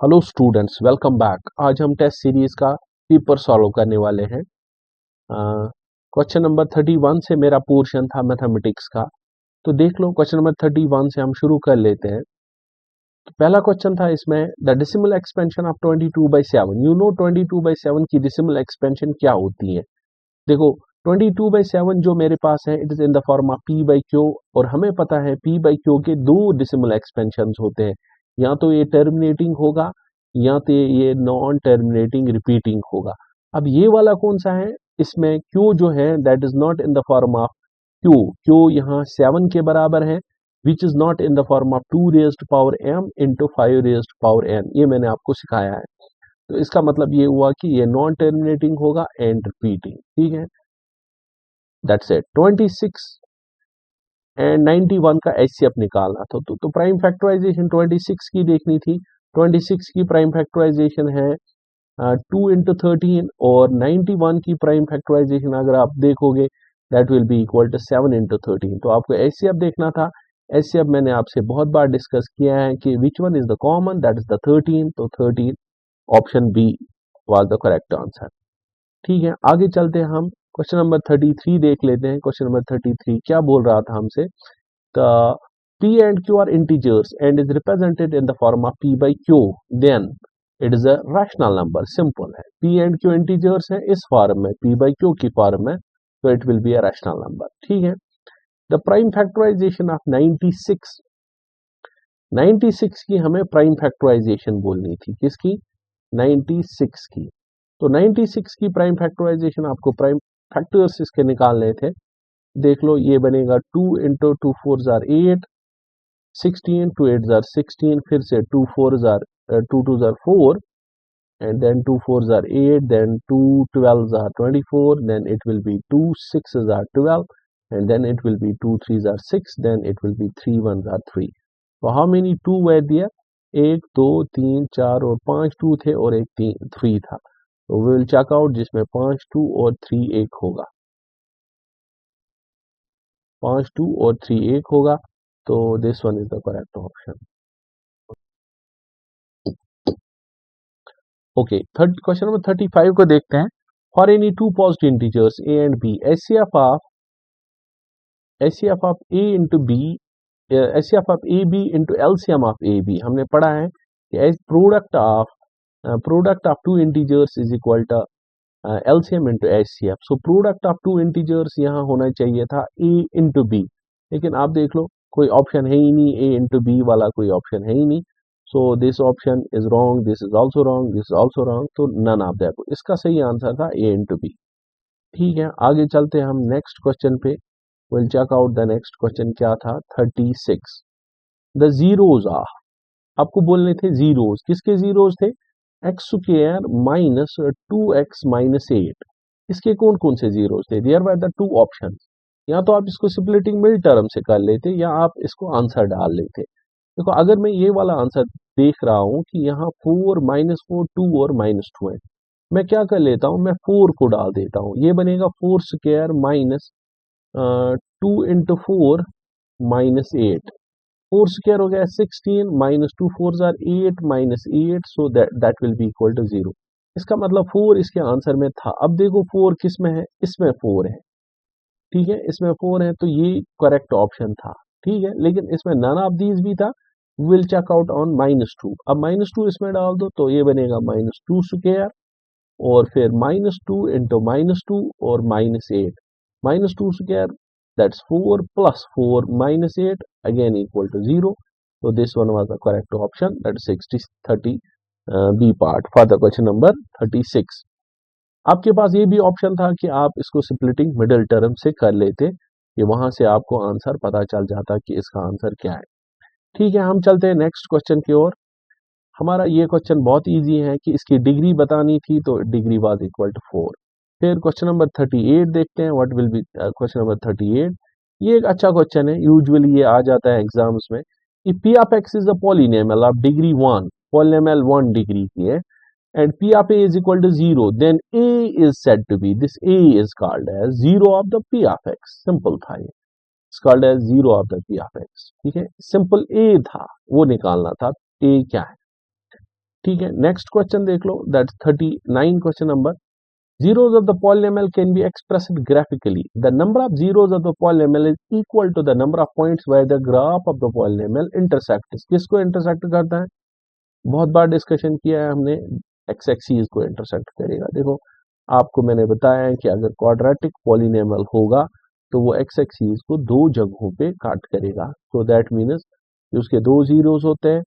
Hello students, welcome back. आज हम test series का पेपर सॉल्व करने वाले हैं। क्वेश्चन नंबर 31 से मेरा पोर्शन था मैथमेटिक्स का, तो देख लो क्वेश्चन नंबर 31 से हम शुरू कर लेते हैं। तो पहला क्वेश्चन था इसमें, the decimal expansion of 22/7। You know 22/7 की डेसिमल एक्सपेंशन क्या होती है। देखो 22/7 जो मेरे पास है, it is in the form of P by Q, और हमें पता है पी बाई क्यू के दो डेसिमल एक्सपेंशन होते हैं, या तो ये टर्मिनेटिंग होगा या तो ये नॉन टर्मिनेटिंग रिपीटिंग होगा। अब ये वाला कौन सा है, इसमें क्यू जो है that is not in the form of Q. Q यहाँ 7 के बराबर है, which is not in the form of 2 raised power m into 5 raised power n। ये मैंने आपको सिखाया है। तो इसका मतलब ये हुआ कि ये नॉन टर्मिनेटिंग होगा एंड रिपीटिंग। ठीक है, दैट्स इट। 26 एंड 91 का एचसीएफ निकालना था, तो प्राइम फैक्टराइजेशन 26 की देखनी थी। 26 की प्राइम फैक्टराइजेशन है 2 इंटू 13, और 91 की प्राइम फैक्टराइजेशन अगर आप देखोगे that will be equal to 7 into 13। तो आपको एचसीएफ देखना था। एचसीएफ मैंने आपसे बहुत बार डिस्कस किया है कि which one is the common, that is the 13। तो 13 option B was the correct answer. ठीक है, आगे चलते हैं हम। क्वेश्चन नंबर 33 देख लेते हैं। क्वेश्चन नंबर 33 क्या बोल रहा था हमसे, the p and q are integers and is represented in the form of p by q, then it is a rational number। Simple है, p and q integers है इस फॉर्म में, p by q की form में, तो it will be a rational number। ठीक है, the prime factorization of 96 की हमें प्राइम फैक्टराइजेशन बोलनी थी, किसकी, 96 की। तो 96 की प्राइम फैक्टराइजेशन आपको प्राइम फैक्टर्स इसके निकालने थे। देख लो, ये बनेगा 2 इंटू 2 4 जार 8, 16 2 8 जार 16, फिर से 2 4 जार 2 2 जार 4, and then 2 4 जार 8, then 2 12 jar 24, then it will be 2 6 jar 12, and then it will be 2 3 jar 6, then it will be 3 1 jar 3। तो हाउ मेनी 2 were there, 1 2 3 4 और 5 2 थे और एक 3 था। तो वी विल चेक आउट, जिसमें 5 2 और 3 1 होगा, 5 2 और 3 1 होगा। तो this one is the correct option. Okay, third question number 35 को देखते हैं। For any two positive integers A and B, HCF of A into B, HCF of A B into LCM of A B. हमने पढ़ा है कि product of two integers is equal to LCM into HCF. So product of two integers यहाँ होना चाहिए था ए into B, लेकिन आप देख लो कोई ऑप्शन है ही नहीं, ए इंटू बी वाला कोई ऑप्शन है ही नहीं। So this option is wrong, this is also wrong, this is also wrong, तो नन ऑफ दैट। इसका सही आंसर था ए इंटू बी। ठीक है, आगे चलते हैं हम नेक्स्ट क्वेश्चन पे। Will check out the next question क्या था, 36। द जीरोज ऑफ, आपको बोलने थे जीरोज, किसके जीरोज थे, x square minus 2x minus 8। इसके कौन कौन से जीरोज थे, there were the two option. या तो आप इसको स्प्लिटिंग मिड टर्म से कर लेते, या आप इसको आंसर डाल लेते। देखो, अगर मैं ये वाला आंसर देख रहा हूं कि यहाँ 4 -4 2 और -2 है, मैं क्या कर लेता हूं, मैं 4 को डाल देता हूं। ये बनेगा 4 square minus 2 into 4 minus 8। 4 square हो गया 16, माइनस 2 4 जार 8 minus 8, so that will be equal to 0। इसका मतलब 4 इसके आंसर में था। अब देखो 4 किस में है, इसमें 4 है। ठीक है, इसमें 4 है, तो ये करेक्ट ऑप्शन था। ठीक है, लेकिन इसमें नन ऑफ दीज भी था। Will check out on -2। अब -2 इसमें डाल दो, तो ये बनेगा -2 स्क्वायर, और फिर -2 इंटू -2 और -8, -2 square that's 4 plus 4 -8 again equal to 0। तो this one was the correct option, that 30 B part for the question number 36। आपके पास ये भी ऑप्शन था कि आप इसको स्प्लिटिंग मिडिल टर्म से कर लेते, कि वहां से आपको आंसर पता चल जाता कि इसका आंसर क्या है। ठीक है, हम चलते हैं नेक्स्ट क्वेश्चन की ओर। हमारा ये क्वेश्चन बहुत इजी है कि इसकी डिग्री बतानी थी, तो डिग्री वाज इक्वल टू 4। फिर क्वेश्चन नंबर 38 देखते हैं, what will be question number 38। ये एक अच्छा क्वेश्चन है, यूजुअली ये आ जाता है एग्जाम्स में। कि P of x is a polynomial of degree 1, polynomial 1 degree की है, and p of a is equal to 0, then a is said to be, this a is called as 0 of the p of x। Simple था ये, it's called as 0 of the p of x। ठीक है, simple a था, वो निकालना था a क्या है। ठीक है, नेक्स्ट क्वेश्चन देख लो, that's 39 question number. Zeros of the polynomial can be expressed graphically. The number of zeros of the polynomial is equal to the number of points where the graph of the polynomial intersects. किसको intersect करता है? बहुत बार discussion किया है हमने, x axes को intersect करेगा। देखो आपको मैंने बताया है कि अगर क्वाड्रेटिक पॉलिनोमियल होगा तो वो एक्स एक्सीज को दो जगहों पे काट करेगा, तो दैट मीन्स उसके दो जीरोस होते हैं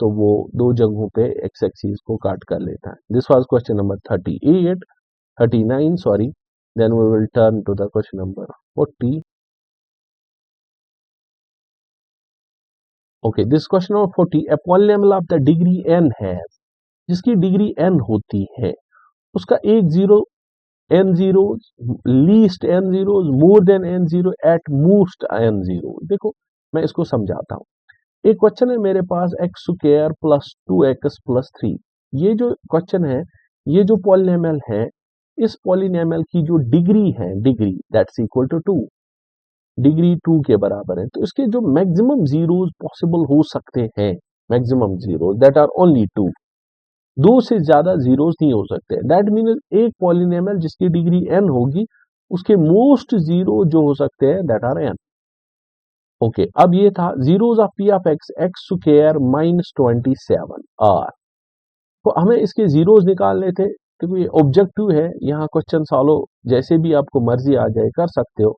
तो वो दो जगहों पे एक्स एक्सीज को काट कर लेता है। This was question number 39, sorry. Then we will turn to the question number 40. Okay, this question number 40, a polynomial of the degree n has, जिसकी डिग्री n होती है, उसका एक zero n zeros, least n zeros, more than n zero, at most n zero। देखो मैं इसको समझाता हूँ। एक क्वेश्चन है मेरे पास X square plus 2x plus 3। ये जो क्वेश्चन है, ये जो पॉलिनोमियल है, इस पॉलिनोमियल की जो डिग्री है, degree that's equal to 2, degree 2 के बराबर है, तो इसके जो मैक्सिमम जीरोस पॉसिबल हो सकते हैं, maximum zeros that are only 2, दो से ज्यादा जीरोस नहीं हो सकते। दैट मीन्स एक पॉलिनोमियल जिसकी डिग्री n होगी, उसके मोस्ट जीरो जो हो सकते हैं दैट आर n। ओके, अब ये था zeros of P of X, X square minus 27 are. तो हमें इसके जीरोस निकालने थे, क्योंकि ये ऑब्जेक्टिव है, यहाँ क्वेश्चन सॉल्व जैसे भी आपको मर्जी आ जाए कर सकते हो।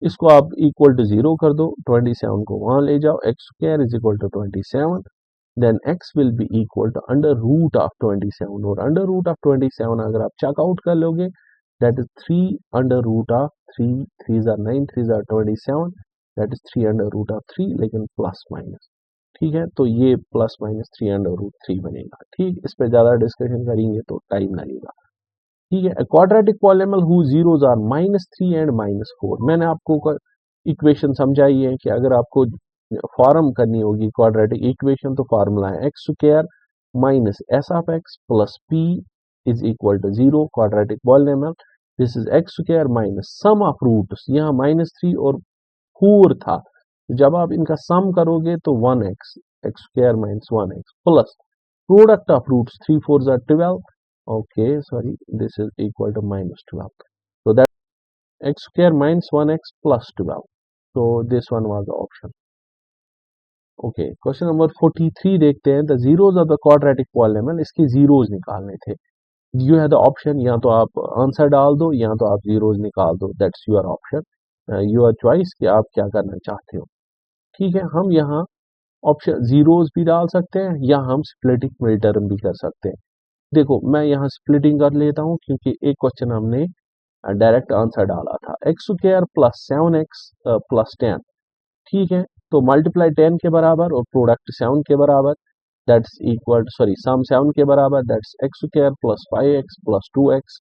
इसको आप इक्वल टू 0 कर दो, 27 को वहां ले जाओ, X square is equal to 27, then X will be equal to under root of 27, और अंडर रूट ऑफ 27 अगर आप चेकआउट कर लोगे that is 3 under root of 3, 3 are 9, 3 are 27, that is 3 under root of 3, लेकिन प्लस माइनस, ठीक है, तो ये प्लस माइनस 3 अंडर रूट 3 बनेगा। ठीक, इस पे ज्यादा डिस्कशन करेंगे तो टाइम लगेगा। ठीक है, quadratic polynomial who zeros are -3 and -4। मैंने आपको इक्वेशन समझाई है कि अगर आपको फॉर्म करनी होगी क्वाड्रेटिक इक्वेशन, तो फॉर्मूला है X square minus S of X plus P is equal to 0, quadratic polynomial. This is X square minus sum of roots, यहाँ -3 और 4 था, जब आप इनका सम करोगे तो 1x, X square minus 1x plus product of roots, 3 4 are 12, okay sorry, this is equal to -12, so that x square minus 1x plus 12, so this one was the option। okay, question number 43 देखते हैं, the zeros of the quadratic polynomial, इसके zeros निकालने थे। You है the option, या तो आप answer डाल दो या तो आप जीरोस निकाल दो, that's your option, your choice कि आप क्या करना चाहते हो। ठीक है, हम यहाँ ऑप्शन जीरोस भी डाल सकते हैं या हम स्प्लिटिंग मिड टर्म भी कर सकते हैं। देखो मैं यहाँ स्प्लिटिंग कर लेता हूँ, क्योंकि एक क्वेश्चन हमने डायरेक्ट आंसर डाला था, x square plus 7x plus 10। ठीक है, तो मल्टीप्लाई 10 के बराबर और प्रोडक्ट 7 के बराबर, दैट्स इक्वल, सॉरी सम 7 के बराबर, that's x square plus 5x plus 2x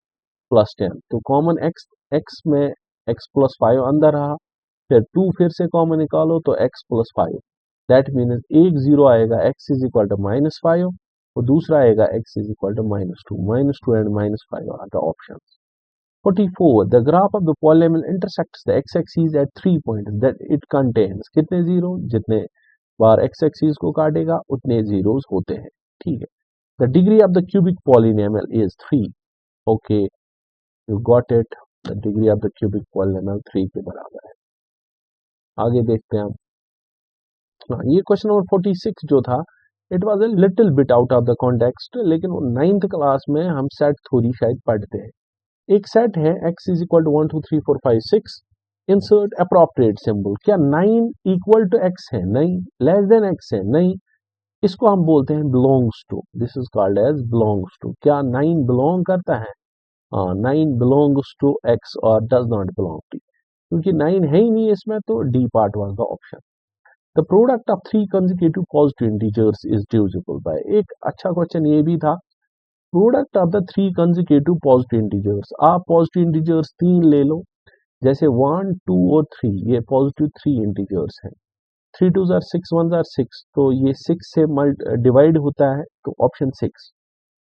plus 10। तो कॉमन x में x प्लस 5 अंदर रहा, फिर 2 फिर से कॉमन निकालो तो x प्लस 5, दैट मीन्स एक जीरो आएगा, x इज इक्वल टू -5, और दूसरा आएगा x is equal to -2 and -5 are the option. 44, the graph of the polynomial intersects the x-axis at 3 points that it contains, कितने zero, जितने बार x-axis को काटेगा उतने जीरोस होते हैं। ठीक है, the degree of the cubic polynomial is 3, okay, you got it, the degree of the cubic polynomial 3 के बराबर है। आगे देखते हैं हम, हाँ, ये क्वेश्चन नंबर 46 जो था, it was a little bit out of the context, लेकिन वो 9th क्लास में हम सेट थ्योरी शायद पढ़ते हैं। एक सेट है x is equal to 1 2 3 4 5 6, insert appropriate symbol. क्या 9 इक्वल टू x है? नहीं। लेस देन x है? नहीं। इसको हम बोलते हैं belongs to, this is called as belongs to. क्या 9 बिलोंग करता है? हाँ, 9 बिलोंग्स टू x और डज नॉट बिलोंग टू, क्योंकि 9 है ही नहीं इसमें, तो D part was the option. The product of 3 consecutive positive integers is divisible by, एक अच्छा क्वेश्चन ये भी था, product of the 3 consecutive positive integers, आप पॉजिटिव इंटीजर्स 3 ले लो, जैसे 1 2 और 3, ये पॉजिटिव 3 इंटीजर्स हैं, 3 2 are 6 1 are 6, तो ये 6 से डिवाइड होता है, तो option 6,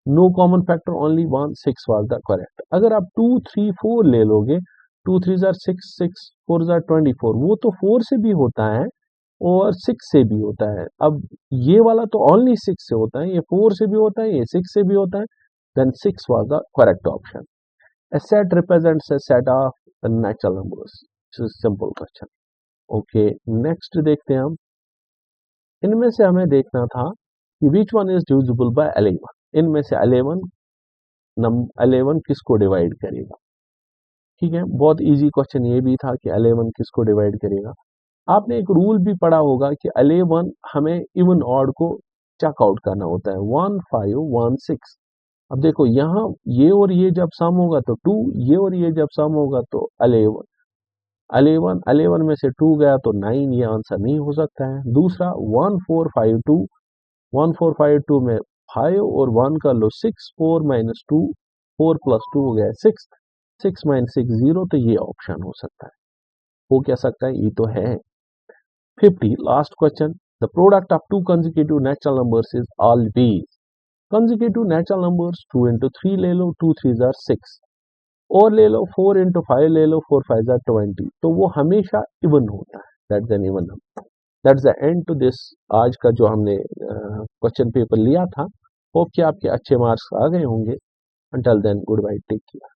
no common factor only 1, 6 was the correct. अगर आप 2 3 4 ले लोगे, 2 3 are 6 6 4 are 24, वो तो 4 से भी होता है, और 6 से भी होता है। अब ये वाला तो ओनली 6 से होता है, ये 4 से भी होता है, ये 6 से भी होता है, then 6 was the correct option. A set represents a set of natural numbers. Simple question. Okay, next देखते हैं हम। इनमें से हमें देखना था कि which one is divisible by 11। इनमें से 11 किसको डिवाइड करेगा। ठीक है, बहुत इजी क्वेश्चन ये भी था कि 11 किसको डिवाइड करेगा। आपने एक रूल भी पढ़ा होगा कि 11 हमें इवन ऑड को चेकआउट करना होता है, 1 5 1 6। अब देखो यहाँ ये और ये जब सम होगा तो 2, ये और ये जब सम होगा तो 11। 11 में से 2 गया तो 9, ये आंसर नहीं हो सकता है। दूसरा 1452, 1452 में 5 और 1 कर लो 6, 4 माइनस 2, 4 प्लस 2 हो गया 6, 6 माइनस 6 0, तो ये ऑप्शन हो सकता है। हो क्या सकता है, ये तो है। 50 last question. The product of to consecutive natural numbers is always. Consecutive natural numbers 2 into 3 ले लो, 2 3s are 6, और ले लो 4 into 5 ले लो, 4 5s are 20, तो वो हमेशा इवन होता है। That's an even number. That's the end to this. आज का जो हमने क्वेश्चन पेपर लिया था, होप कि आपके अच्छे मार्क्स आ गए होंगे। Until then, goodbye, take care.